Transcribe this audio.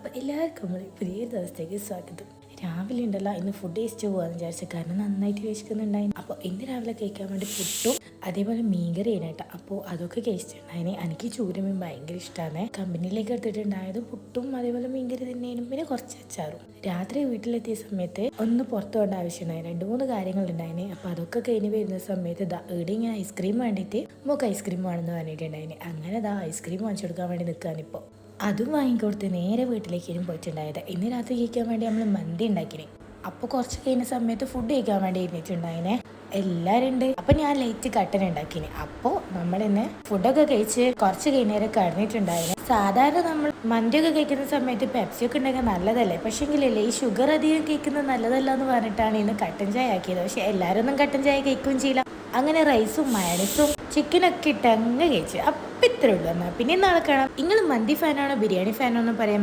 അപ്പോൾ എല്ലാവർക്കും നമ്മൾ പുതിയ ദിവസത്തേക്ക് സ്വാഗതം. രാവിലെ ഉണ്ടല്ലോ ഇന്ന് ഫുഡ് കഴിച്ചു പോകാമെന്ന് വിചാരിച്ചു, കാരണം നന്നായിട്ട് കഴിക്കുന്നുണ്ടായി. അപ്പോൾ ഇന്ന് രാവിലെ കഴിക്കാൻ വേണ്ടി പുട്ടും അതേപോലെ മീൻകറി കേട്ടോ. അപ്പോൾ അതൊക്കെ കഴിച്ചിട്ടുണ്ടായിന്. എനിക്ക് ചൂരമീൻ ഭയങ്കര ഇഷ്ടമാണ്. കമ്പനിയിലേക്ക് എടുത്തിട്ടുണ്ടായത് പുട്ടും അതേപോലെ മീൻകറി തന്നെയും പിന്നെ കുറച്ച് അച്ചാറും. രാത്രി വീട്ടിലെത്തിയ സമയത്ത് ഒന്ന് പുറത്തു പോകേണ്ട ആവശ്യമുണ്ടായി. 2-3 കാര്യങ്ങളുണ്ടായിന്. അപ്പോൾ അതൊക്കെ കഴിഞ്ഞ് വരുന്ന സമയത്ത് ഇവിടെ ഇങ്ങനെ ഐസ്ക്രീം വേണ്ടിയിട്ട് മോക്ക് ഐസ്ക്രീം വേണമെന്ന് പറഞ്ഞിട്ടുണ്ടായിന്. അങ്ങനെ ഐസ്ക്രീം വാങ്ങിച്ചു കൊടുക്കാൻ വേണ്ടി നിൽക്കാനിപ്പോൾ. അതും വാങ്ങിക്കൊടുത്ത് നേരെ വീട്ടിലേക്കും പോയിട്ടുണ്ടായത്. ഇന്ന് രാത്രി കഴിക്കാൻ വേണ്ടി നമ്മൾ മന്തി ഉണ്ടാക്കിനെ. അപ്പോൾ കുറച്ച് കഴിഞ്ഞ സമയത്ത് ഫുഡ് കഴിക്കാൻ വേണ്ടി ഇരുന്നിട്ടുണ്ടായിനെ. എല്ലാവരും ഉണ്ട്. അപ്പോൾ ഞാൻ ലൈറ്റ് കട്ടൻ ഉണ്ടാക്കിനെ. അപ്പോൾ നമ്മളിന്ന് ഫുഡൊക്കെ കഴിച്ച് കുറച്ച് കഴിഞ്ഞേരം കടന്നിട്ടുണ്ടായിനെ. സാധാരണ നമ്മൾ മന്തിയൊക്കെ കഴിക്കുന്ന സമയത്ത് പെപ്സിയൊക്കെ ഉണ്ടെങ്കിൽ നല്ലതല്ലേ, പക്ഷേ എങ്കിലല്ലേ ഈ ഷുഗർ അധികം കഴിക്കുന്നത് നല്ലതല്ല എന്ന് പറഞ്ഞിട്ടാണ് ഇന്ന് കട്ടൻ ചായ ആക്കിയത്. പക്ഷെ എല്ലാവരും ഒന്നും കട്ടൻ ചായ കഴിക്കുകയും ചെയ്യില്ല. അങ്ങനെ റൈസും മയണൈസും ചിക്കനൊക്കെ ഇട്ട് അങ്ങ് കഴിച്ച്. അപ്പം ഇത്രേ ഉള്ളൂ. എന്നാൽ പിന്നെ നാളെ കാണാം. നിങ്ങൾ മന്തി ഫാനാണോ ബിരിയാണി ഫാനാണോ പറയാൻ